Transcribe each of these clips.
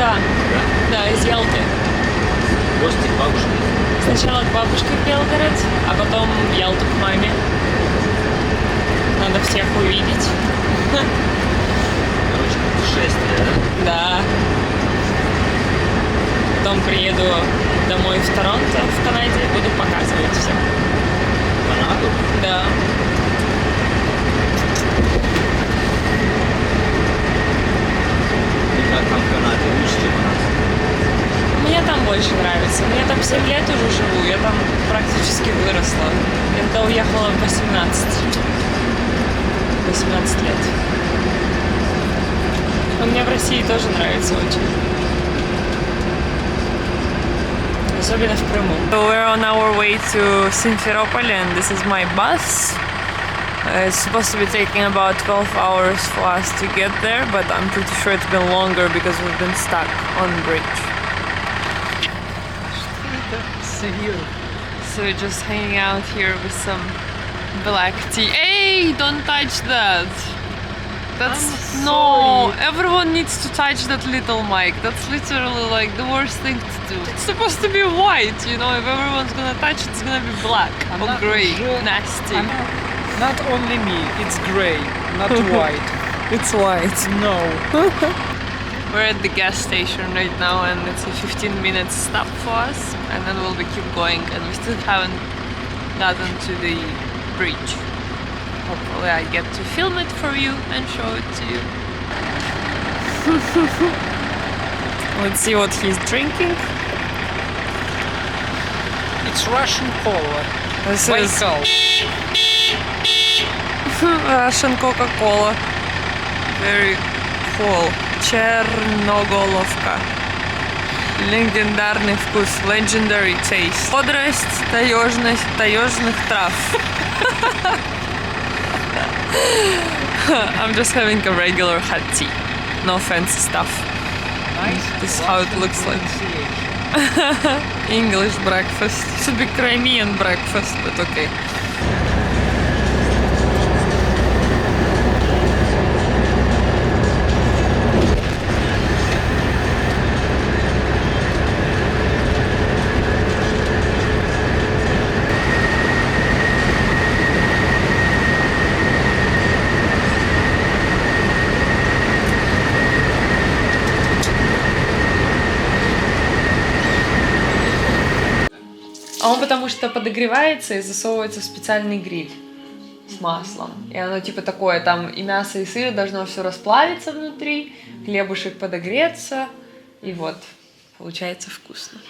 Да. Да, из Ялты. Гости к бабушке. Сначала к бабушке в Белгород, а потом в Ялту к маме. Надо всех увидеть. Короче, путешествие, да? Да. Потом приеду домой в Торонто, в Канаде, и буду показывать всем. Канаду? Да. И как там в Канаде? Лучше, чем у нас? Мне там больше нравится. Я там 7 лет уже живу, я там практически выросла. Я туда уехала в 18. 18 лет. Но мне в России тоже нравится очень. Особенно в Крыму. So we're on our way to Simferopol and this is my bus. It's supposed to be taking about 12 hours for us to get there, but I'm pretty sure it's been longer because we've been stuck on the bridge. So we're just hanging out here with some black tea. Hey, don't touch that! That's no. Everyone needs to touch that little mic. That's literally like the worst thing to do. It's supposed to be white, you know. If everyone's gonna touch it, it's gonna be black or gray, nasty. Not only me, it's gray, not white. It's white. No. We're at the gas station right now, and it's a 15-minute stop for us, and then we'll be keep going. And we still haven't gotten to the bridge. Hopefully I get to film it for you and show it to you. Let's see what he's drinking. It's Russian cola. This is Baikal. Russian Coca-Cola. Very cool. Черноголовка. Легендарный вкус. Legendary taste. Бодрость таежных трав. I'm just having a regular hot tea. No fancy stuff. Nice. This is how it looks like. English breakfast. Should be Crimean breakfast, but okay. А он потому что подогревается и засовывается в специальный гриль с маслом. И оно типа такое, там и мясо, и сыр должно все расплавиться внутри, хлебушек подогреться, и вот, получается вкусно.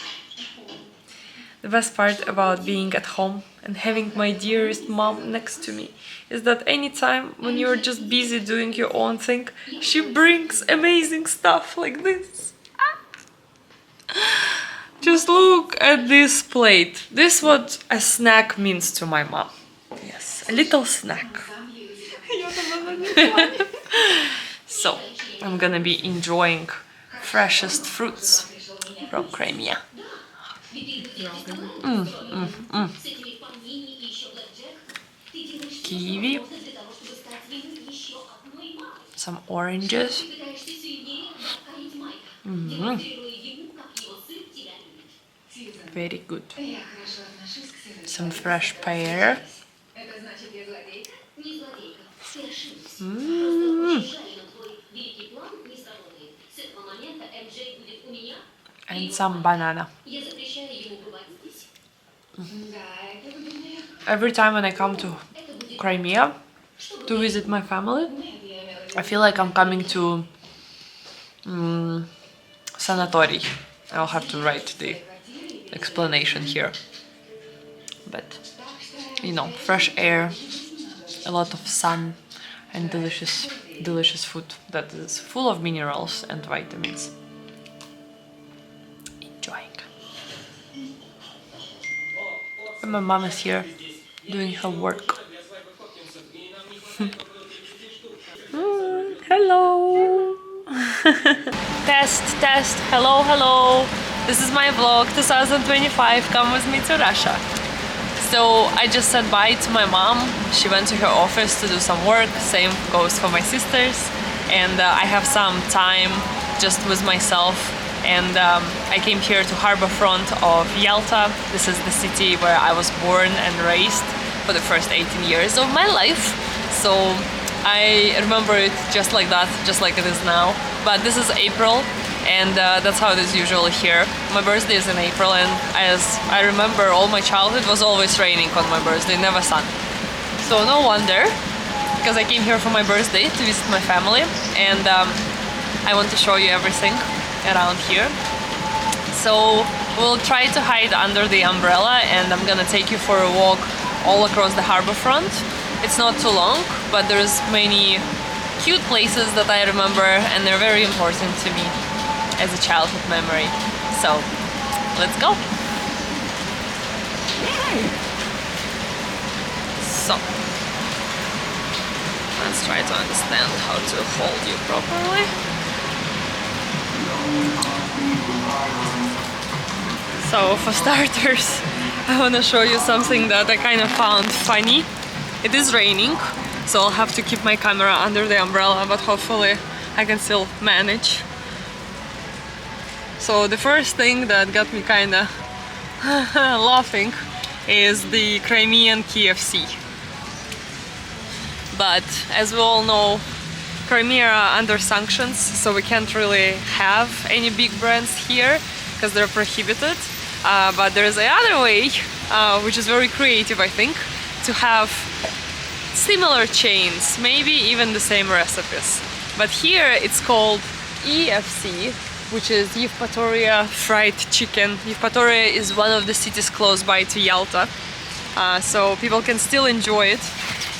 The best part about being at home and having my dearest mom next to me is that anytime when you're just busy doing your own thing, she brings amazing stuff like this. Just look at this plate. This is what a snack means to my mom. Yes, a little snack. So, I'm gonna be enjoying freshest fruits from Crimea. Kiwi. Some oranges. Very good. Some fresh pear. And some banana. Every time when I come to Crimea to visit my family, I feel like I'm coming to sanatoriy. I'll have to write the explanation here. But you know, fresh air, a lot of sun, and delicious food that is full of minerals and vitamins. Enjoying. And my mom is here doing her work. Hello. Test. Hello. This is my vlog 2025. Come with me to Russia. So I just said bye to my mom. She went to her office to do some work. Same goes for my sisters. And I have some time just with myself and I came here to harbor front of Yalta. This is the city where I was born and raised for the first 18 years of my life. So I remember it just like that, just like it is now. But this is April, and that's how it is usually here. My birthday is in April, and as I remember, all my childhood was always raining on my birthday, never sun. So no wonder, because I came here for my birthday to visit my family, and I want to show you everything around here. So we'll try to hide under the umbrella, and I'm gonna take you for a walk all across the harbor front. It's not too long, but there's many cute places that I remember, and they're very important to me as a childhood memory. So let's go. So let's try to understand how to hold you properly. So for starters, I want to show you something that I kind of found funny. It is raining, so I'll have to keep my camera under the umbrella, but hopefully I can still manage. So the first thing that got me kind of laughing is the Crimean KFC. But as we all know, Crimea are under sanctions, so we can't really have any big brands here because they're prohibited. But there's another way, which is very creative, I think, to have similar chains, maybe even the same recipes. But here it's called EFC, which is Yevpatoria fried chicken. Yevpatoria is one of the cities close by to Yalta, so people can still enjoy it.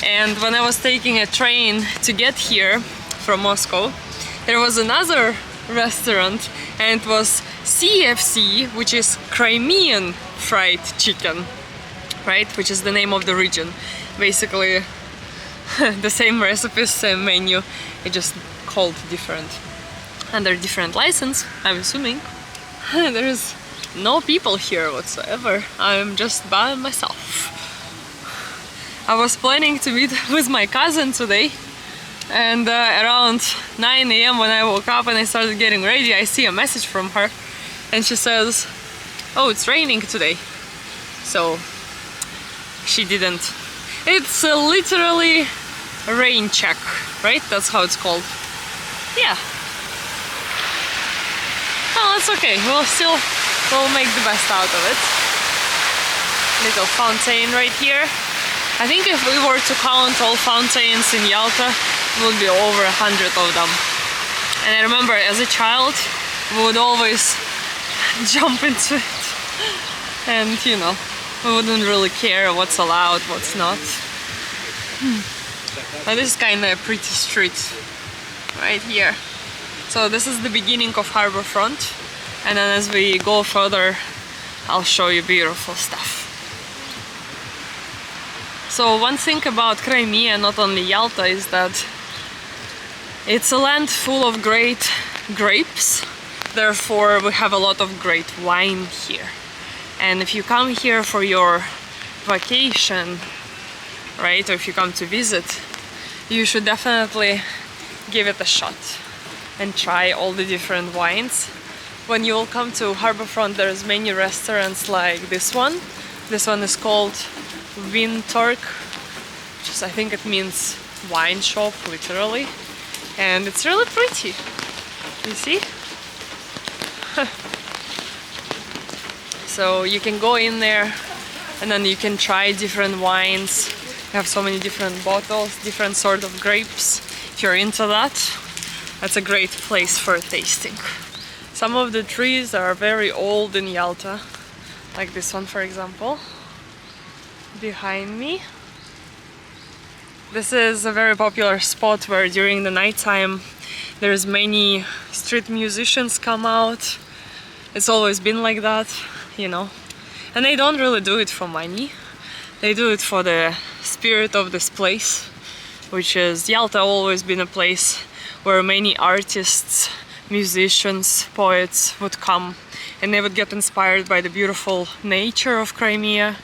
And when I was taking a train to get here from Moscow, there was another restaurant, and it was CFC, which is Crimean fried chicken, right? Which is the name of the region. Basically, the same recipes, same menu, it just called different. Under different license, I'm assuming. There is no people here whatsoever. I'm just by myself. I was planning to meet with my cousin today, and around 9 AM when I woke up and I started getting ready, I see a message from her, and she says, "Oh, it's raining today." So she didn't. It's literally a rain check, right? That's how it's called. Yeah. Oh, that's okay. We'll make the best out of it. Little fountain right here. I think if we were to count all fountains in Yalta, it would be over 100 of them. And I remember as a child, we would always jump into it. And you know, we wouldn't really care what's allowed, what's not. But this is kind of a pretty street right here. So this is the beginning of harbor front, and then as we go further, I'll show you beautiful stuff. So one thing about Crimea, not only Yalta, is that it's a land full of great grapes. Therefore, we have a lot of great wine here. And if you come here for your vacation, right, or if you come to visit, you should definitely give it a shot and try all the different wines. When you will come to Harbourfront, there's many restaurants like this one. This one is called Vintork, which is, I think it means wine shop, literally. And it's really pretty. You see? So you can go in there and then you can try different wines. They have so many different bottles, different sort of grapes. If you're into that, that's a great place for tasting. Some of the trees are very old in Yalta, like this one, for example, behind me. This is a very popular spot where during the nighttime there's many street musicians come out. It's always been like that, you know. And they don't really do it for money. They do it for the spirit of this place, which is Yalta always been a place where many artists, musicians, poets would come, and they would get inspired by the beautiful nature of Crimea,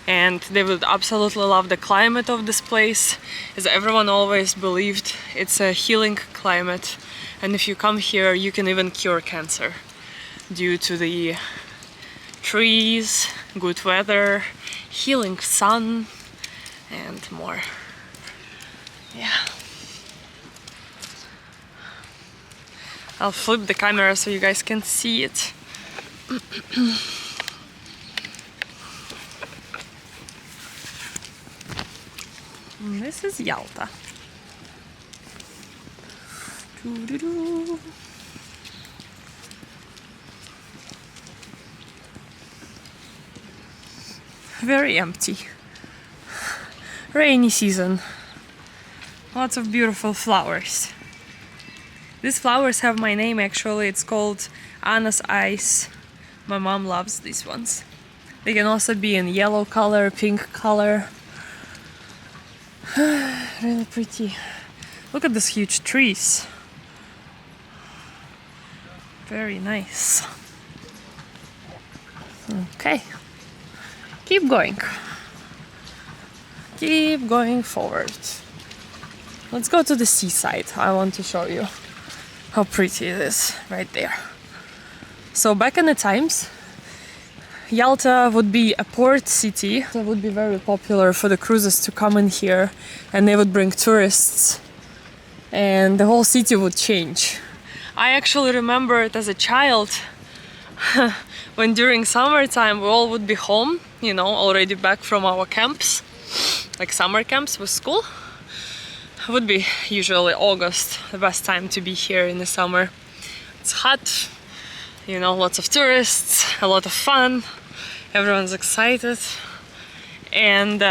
and they would absolutely love the climate of this place, as everyone always believed it's a healing climate, and if you come here you can even cure cancer. due to the trees, good weather, healing sun, and more. Yeah. I'll flip the camera so you guys can see it. This is Yalta. Doo-doo-doo. Very empty. Rainy season. Lots of beautiful flowers. These flowers have my name actually. It's called Anna's Eyes. My mom loves these ones. They can also be in yellow color, pink color. Really pretty. Look at these huge trees. Very nice. Okay. Keep going. Keep going forward. Let's go to the seaside. I want to show you how pretty it is right there. So back in the times, Yalta would be a port city. It would be very popular for the cruises to come in here, and they would bring tourists, and the whole city would change. I actually remember it as a child when during summertime we all would be home, you know, already back from our camps, like summer camps with school. It would be usually August, the best time to be here in the summer. It's hot, you know, lots of tourists, a lot of fun, everyone's excited, and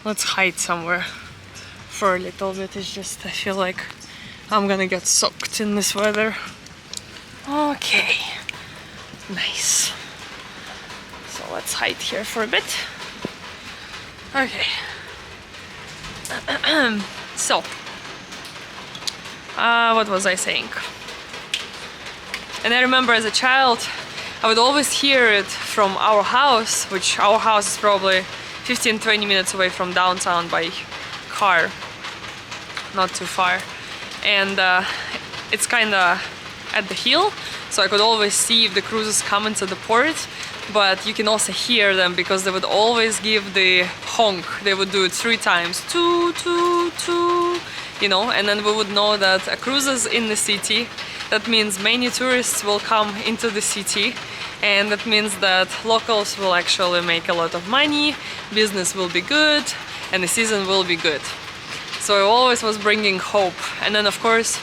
let's hide somewhere for a little bit. It's just, I feel like I'm gonna get soaked in this weather. Okay, nice. So let's hide here for a bit. Okay. So, what was I saying? And I remember as a child, I would always hear it from our house, which our house is probably 15-20 minutes away from downtown by car, not too far. And it's kind of at the hill, so I could always see if the cruises come into the port, but you can also hear them because they would always give the honk. They would do it 3 times, toot, toot, toot, you know, and then we would know that a cruise is in the city. That means many tourists will come into the city, and that means that locals will actually make a lot of money, business will be good, and the season will be good. So it always was bringing hope. And then of course,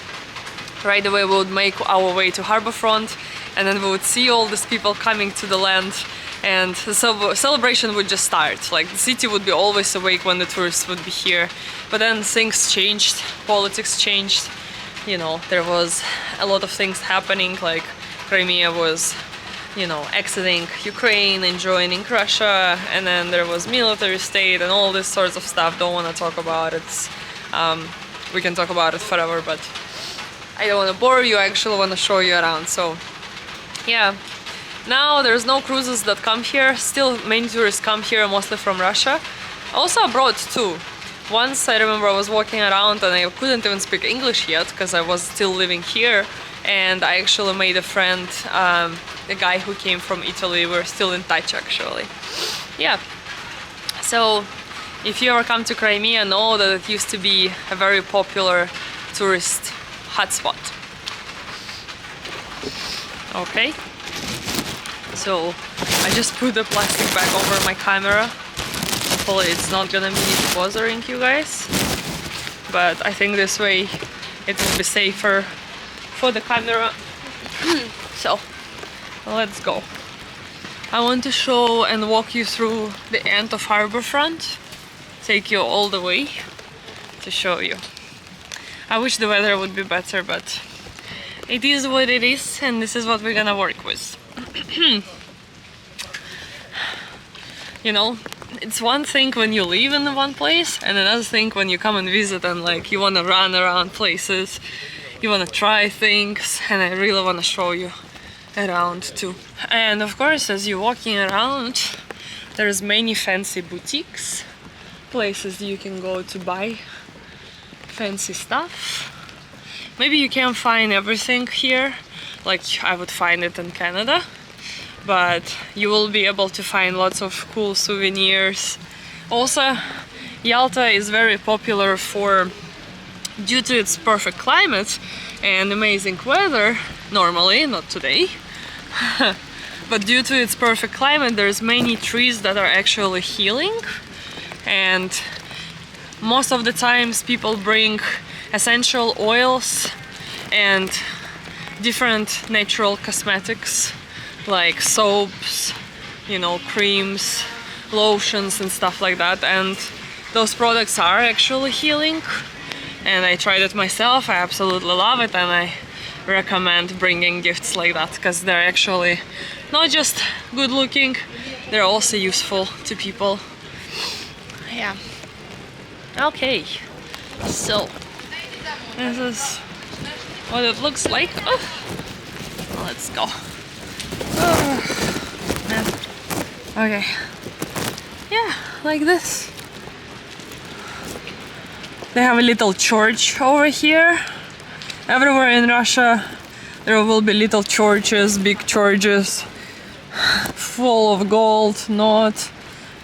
right away we would make our way to Harbourfront, and then we would see all these people coming to the land, and the celebration would just start. Like the city would be always awake when the tourists would be here. But then things changed, politics changed, you know, there was a lot of things happening, like Crimea was, you know, exiting Ukraine and joining Russia, and then there was military state and all this sorts of stuff. Don't want to talk about it. We can talk about it forever, but I don't want to bore you. I actually want to show you around. So yeah, now there's no cruises that come here. Still many tourists come here, mostly from Russia, also abroad too. Once I remember I was walking around and I couldn't even speak English yet because I was still living here, and I actually made a friend, a guy who came from Italy. We're still in touch actually. Yeah, so if you ever come to Crimea, know that it used to be a very popular tourist hotspot. Okay, so I just put the plastic bag over my camera. Hopefully it's not gonna be bothering you guys, but I think this way it will be safer for the camera. So let's go. I want to show and walk you through the end of Harbourfront, take you all the way to show you. I wish the weather would be better, but it is what it is, and this is what we're gonna work with. You know, it's one thing when you live in one place, and another thing when you come and visit and like you want to run around places, you want to try things, and I really want to show you around too. And of course, as you're walking around, there's many fancy boutiques, places you can go to buy fancy stuff. Maybe you can't find everything here, like I would find it in Canada. But you will be able to find lots of cool souvenirs. Also, Yalta is very popular due to its perfect climate and amazing weather, normally, not today. But due to its perfect climate, there's many trees that are actually healing, and most of the times people bring essential oils and different natural cosmetics like soaps, you know, creams, lotions and stuff like that, and those products are actually healing. And I tried it myself, I absolutely love it, and I recommend bringing gifts like that because they're actually not just good looking, they're also useful to people. Yeah. Okay, so this is what it looks like. Oh, let's go. Oh, man. Okay. Yeah, like this. They have a little church over here. Everywhere in Russia there will be little churches, big churches, full of gold, not,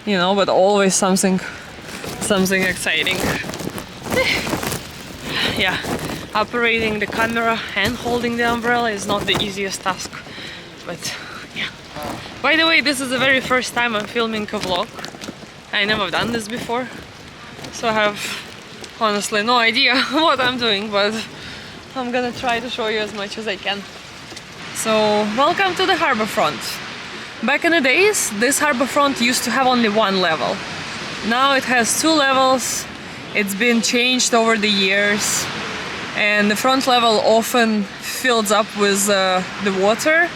you know, but always something exciting. Yeah, operating the camera and holding the umbrella is not the easiest task, but yeah. By the way, this is the very first time I'm filming a vlog. I never done this before, so I have honestly no idea what I'm doing, but I'm gonna try to show you as much as I can. So, welcome to the harbor front. Back in the days, this harbor front used to have only one level. Now it has two levels. It's been changed over the years, and the front level often fills up with the water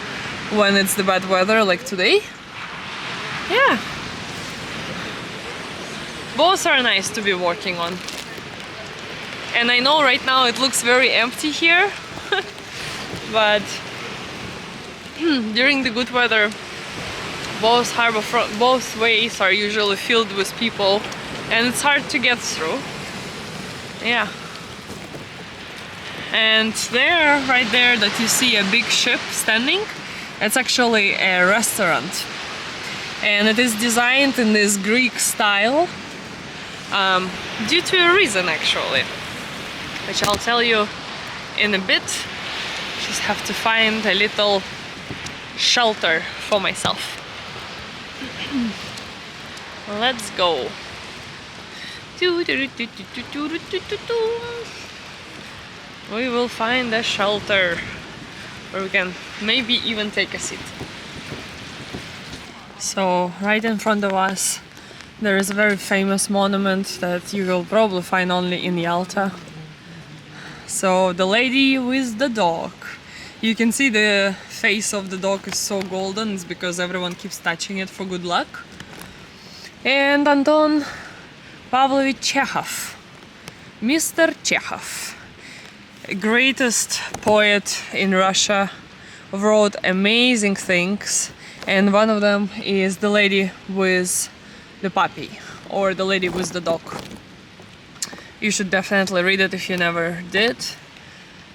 when it's the bad weather like today. Yeah. Both are nice to be working on. And I know right now it looks very empty here, but during the good weather, both ways are usually filled with people, and it's hard to get through. Yeah. And there, right there, that you see a big ship standing, it's actually a restaurant. And it is designed in this Greek style, due to a reason actually, which I'll tell you in a bit. Just have to find a little shelter for myself. Let's go. We will find a shelter where we can maybe even take a seat. So right in front of us there is a very famous monument that you will probably find only in Yalta. So the lady with the dog. You can see the face of the dog is so golden, it's because everyone keeps touching it for good luck. And Anton Pavlovich Chekhov, Mr. Chekhov, greatest poet in Russia, wrote amazing things, and one of them is The Lady with the Puppy, or The Lady with the Dog. You should definitely read it if you never did.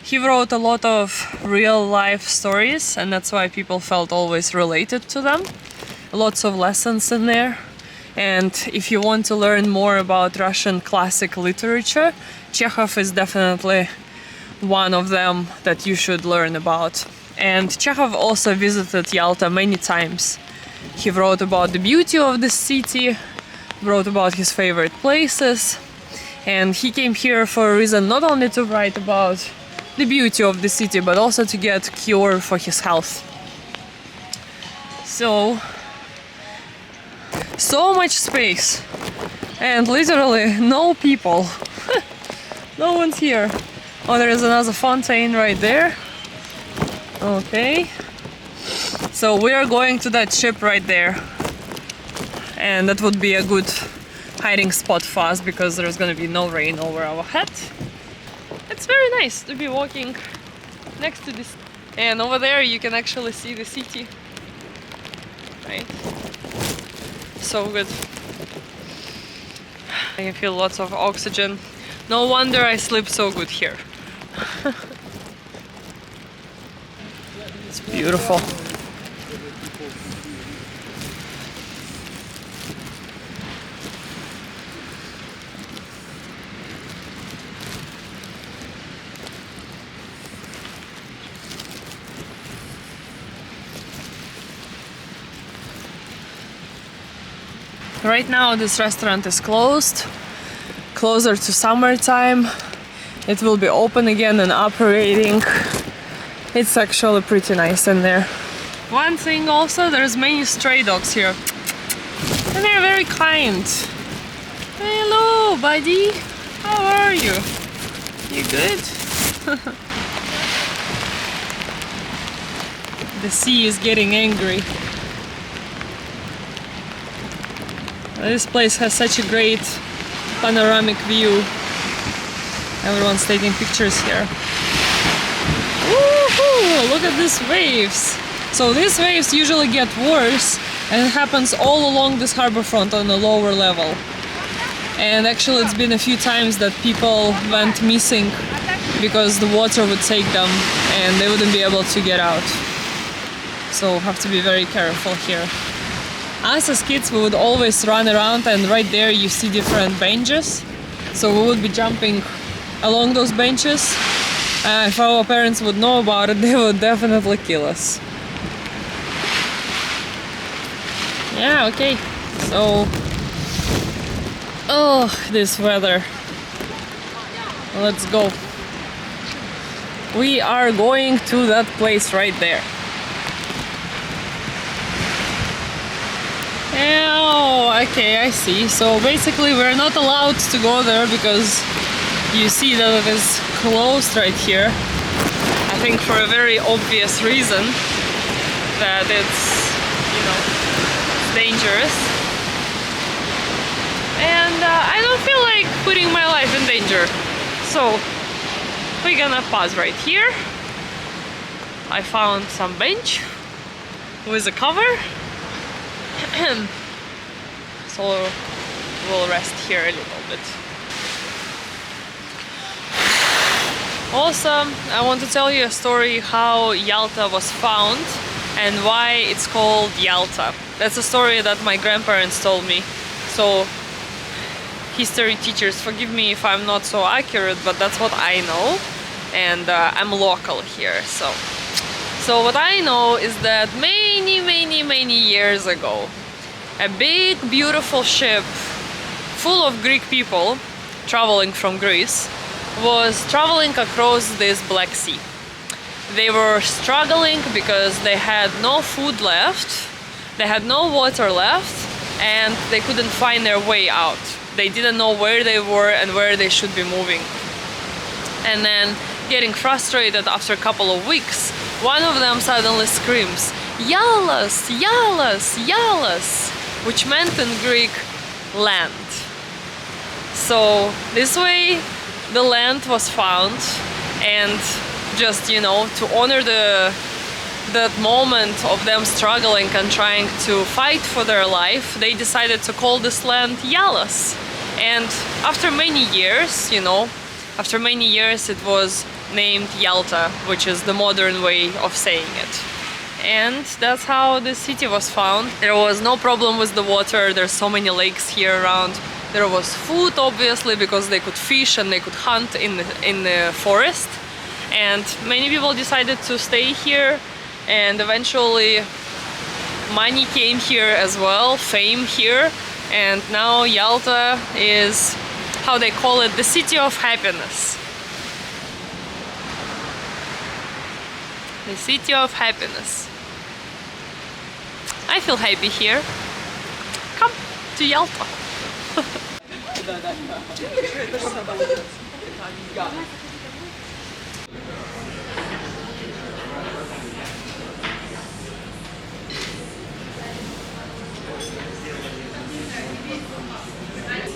He wrote a lot of real life stories, and that's why people felt always related to them. Lots of lessons in there. And if you want to learn more about Russian classic literature, Chekhov is definitely one of them that you should learn about. And Chekhov also visited Yalta many times. He wrote about the beauty of the city, wrote about his favorite places, and he came here for a reason not only to write about the beauty of the city, but also to get a cure for his health. So much space, and literally no people. No one's here. Oh, there is another fountain right there. Okay. So we are going to that ship right there. And that would be a good hiding spot for us because there's gonna be no rain over our head. It's very nice to be walking next to this. And over there you can actually see the city. Right? So good. I can feel lots of oxygen. No wonder I sleep so good here. It's beautiful. Right now this restaurant is closed. Closer to summertime it will be open again and operating. It's actually pretty nice in there. One thing also, there's many stray dogs here. And they're very kind. Hello, buddy. How are you? You good? The sea is getting angry. This place has such a great panoramic view. Everyone's taking pictures here. Woohoo! Look at these waves. So these waves usually get worse, and it happens all along this harbor front on a lower level. And actually it's been a few times that people went missing because the water would take them and they wouldn't be able to get out. So have to be very careful here. Us as kids, we would always run around, and right there you see different benches. So we would be jumping along those benches. If our parents would know about it, they would definitely kill us. Yeah, okay. So, oh, this weather. Let's go. We are going to that place right there. Oh, okay, I see. So basically we're not allowed to go there because you see that it is closed right here. I think for a very obvious reason, that it's, you know, dangerous. And I don't feel like putting my life in danger. So we're gonna pause right here. I found some bench with a cover. So we'll rest here a little bit. Also, I want to tell you a story how Yalta was found and why it's called Yalta. That's a story that my grandparents told me. So history teachers, forgive me if I'm not so accurate, but that's what I know. And I'm local here, so what I know is that many years ago, a big beautiful ship full of Greek people traveling from Greece was traveling across this Black Sea. They were struggling because they had no food left, they had no water left, and they couldn't find their way out. They didn't know where they were and where they should be moving. And then, getting frustrated after a couple of weeks, one of them suddenly screams, "Yalas, Yalas, Yalas," which meant in Greek, land. So this way the land was found, and just, you know, to honor that moment of them struggling and trying to fight for their life, they decided to call this land Yalas. And after many years, you know, after many years it was named Yalta, which is the modern way of saying it. And that's how the city was found. There was no problem with the water, there's so many lakes here around. There was food, obviously, because they could fish and they could hunt in the forest. And many people decided to stay here, and eventually money came here as well, fame here. And now Yalta is, how they call it, the city of happiness. The city of happiness. I feel happy here. Come to Yalta.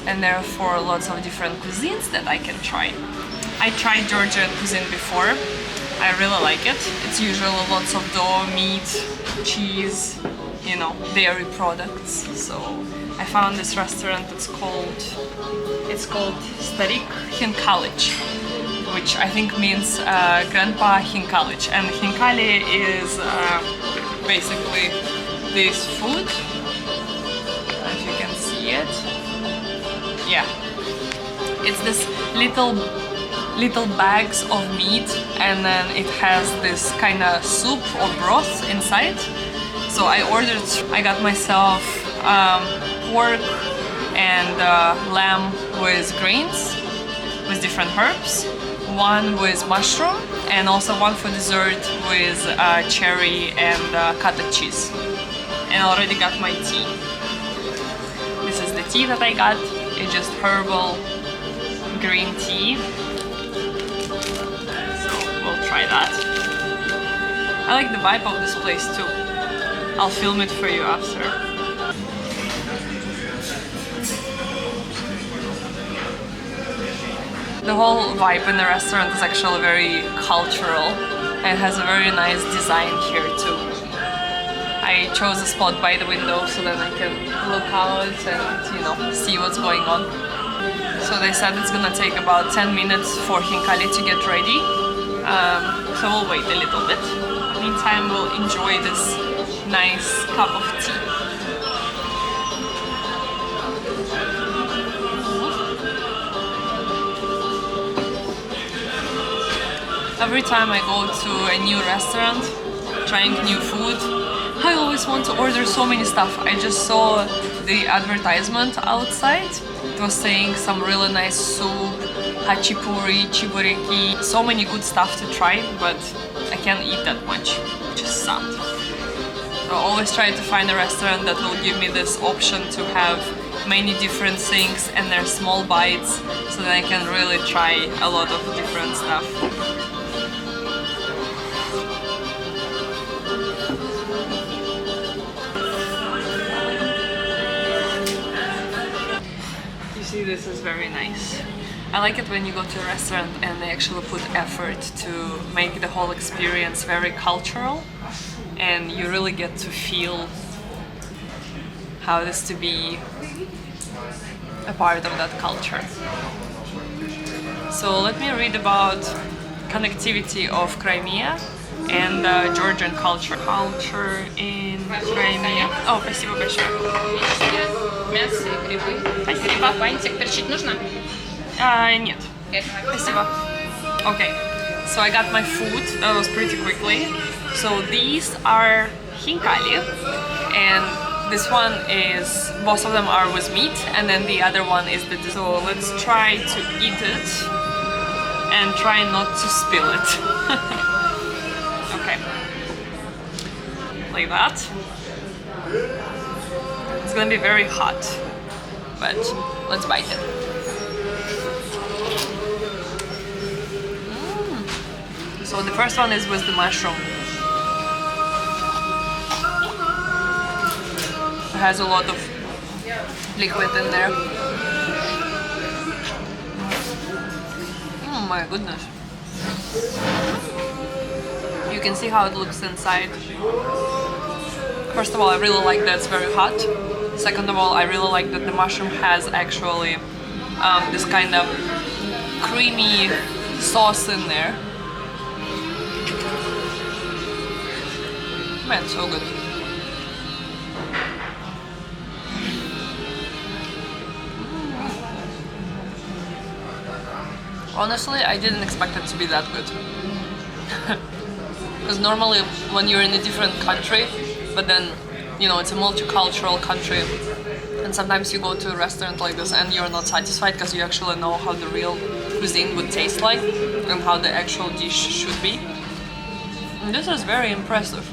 And therefore lots of different cuisines that I can try. I tried Georgian cuisine before. I really like it. It's usually lots of dough, meat, cheese, you know, dairy products. So I found this restaurant. It's called Khinkali. which I think means Grandpa Khinkali. And khinkali is basically this food. If you can see it, yeah, it's this little bags of meat, and then it has this kind of soup or broth inside. So I got myself pork and lamb with grains, with different herbs, one with mushroom, and also one for dessert with cherry and cottage cheese. And I already got my tea. This is the tea that I got. It's just herbal green tea. So we'll try that. I like the vibe of this place too. I'll film it for you after. The whole vibe in the restaurant is actually very cultural and has a very nice design here too. I chose a spot by the window so that I can look out and, you know, see what's going on. So they said it's gonna take about 10 minutes for khinkali to get ready. So we'll wait a little bit. Meantime, we'll enjoy this nice cup of tea. Every time I go to a new restaurant, trying new food, I always want to order so many stuff. I just saw the advertisement outside. It was saying some really nice soup, hachipuri, chibureki, so many good stuff to try, but I can't eat that much, which is sad. So I always try to find a restaurant that will give me this option to have many different things and they're small bites, so that I can really try a lot of different stuff. This is very nice. I like it when you go to a restaurant and they actually put effort to make the whole experience very cultural, and you really get to feel how it is to be a part of that culture. So let me read about connectivity of Crimea and Georgian culture. Culture in Crimea. Oh, спасибо большое. Мясо и грибы. Спасибо. Бантик перчить нужно? Нет. Спасибо. Okay, so I got my food. That was pretty quickly. So these are khinkali, and this one is, both of them are with meat, and then the other one is the dessert. So let's try to eat it and try not to spill it. Okay, like that. It's gonna be very hot, but let's bite it. So the first one is with the mushroom. It has a lot of liquid in there. Oh my goodness. You can see how it looks inside. First of all, I really like that it's very hot. Second of all, I really like that the mushroom has actually this kind of creamy sauce in there. Man, so good. Honestly, I didn't expect it to be that good. Because normally when you're in a different country, but then, you know, it's a multicultural country, and sometimes you go to a restaurant like this and you're not satisfied because you actually know how the real cuisine would taste like and how the actual dish should be. And this is very impressive.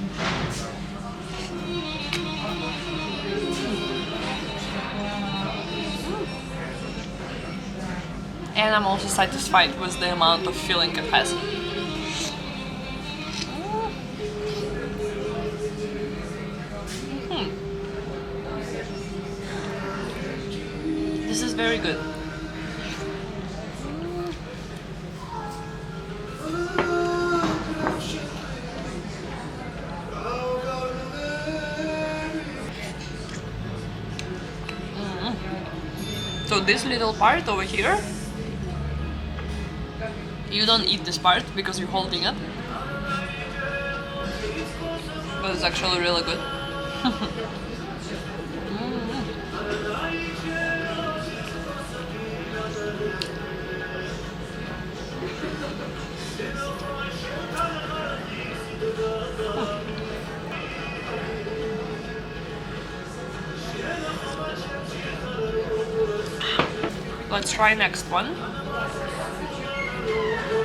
And I'm also satisfied with the amount of filling it has. This is very good. So this little part over here You don't eat this part because you're holding it. But it's actually really good. Let's try next one.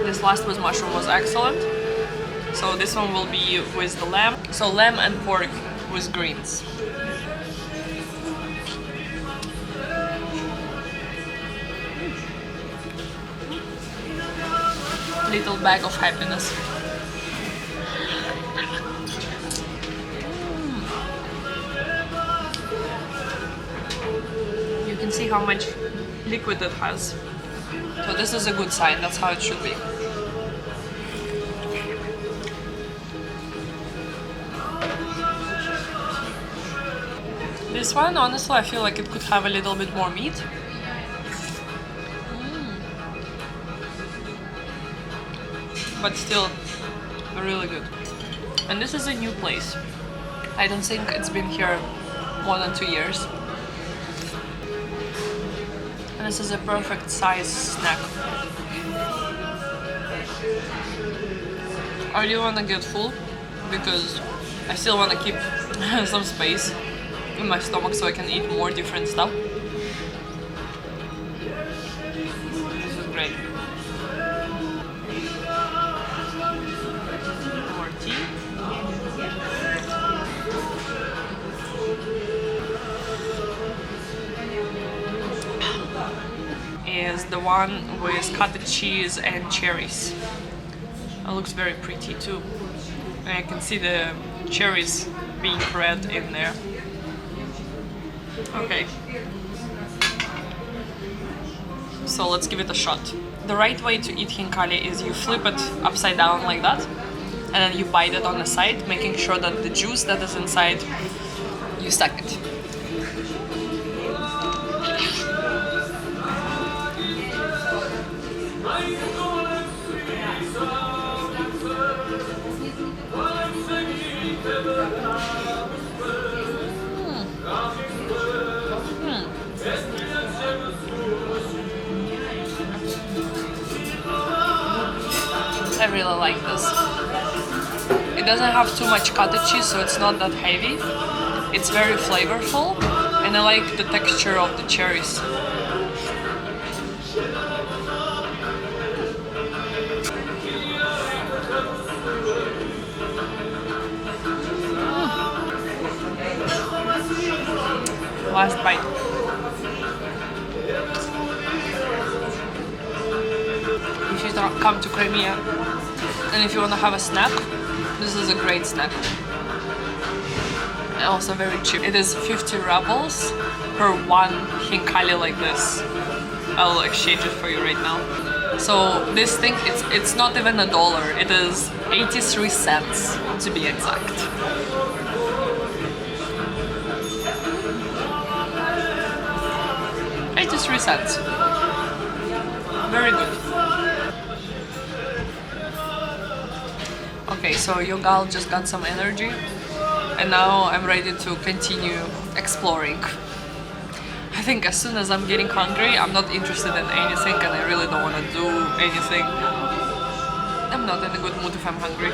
This last with mushroom was excellent. So this one will be with the lamb. So lamb and pork with greens. Little bag of happiness. You can see how much liquid it has. So this is a good sign, that's how it should be. This one, honestly, I feel like it could have a little bit more meat. But still, really good. And this is a new place. I don't think it's been here more than 2 years. And this is a perfect size snack. I really want to get full because I still want to keep some space in my stomach so I can eat more different stuff. This is great. More tea. Is the one with cottage cheese and cherries. It looks very pretty too. And I can see the cherries being red in there. Okay. So let's give it a shot. The right way to eat khinkali is you flip it upside down like that, and then you bite it on the side, making sure that the juice that is inside, you suck it. I really like this. It doesn't have too much cottage cheese, so it's not that heavy. It's very flavorful, and I like the texture of the cherries. Last bite. If you come to Crimea and if you want to have a snack, this is a great snack. And also very cheap. It is 50 rubles per one khinkali like this. I'll exchange it for you right now. So this thing, it's not even $1. It is 83 cents to be exact. $0.83. Very good. Okay, so Yogal just got some energy, and now I'm ready to continue exploring. I think as soon as I'm getting hungry, I'm not interested in anything, and I really don't want to do anything. I'm not in a good mood if I'm hungry.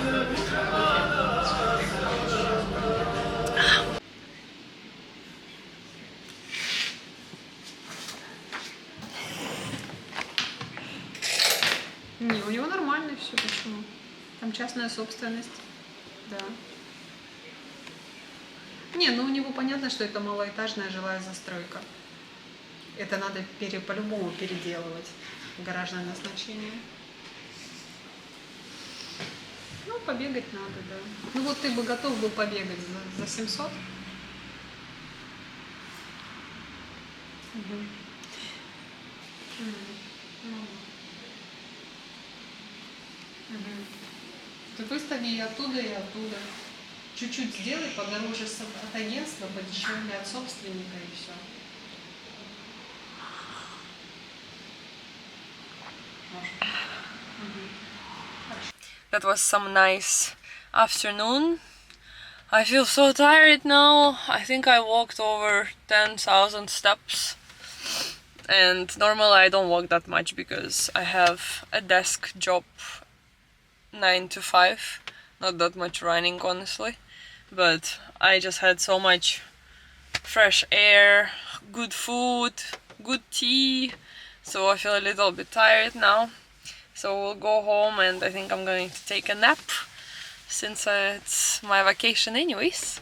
Не, у него нормально все, почему? Там частная собственность, да. Не, ну у него понятно, что это малоэтажная жилая застройка. Это надо по-любому переделывать в гаражное назначение. Ну, побегать надо, да. Ну вот ты бы готов был побегать за 700? Угу. В другой стороне и оттуда, и оттуда. Чуть-чуть сделай, подороже от агентства, подешевле от собственника и все. Можно. Угу. That was some nice afternoon. I feel so tired now. I think I walked over 10,000 steps. And normally I don't walk that much because I have a desk job 9 to 5. Not that much running, honestly. But I just had so much fresh air, good food, good tea. So I feel a little bit tired now. So we'll go home and I think I'm going to take a nap since it's my vacation anyways.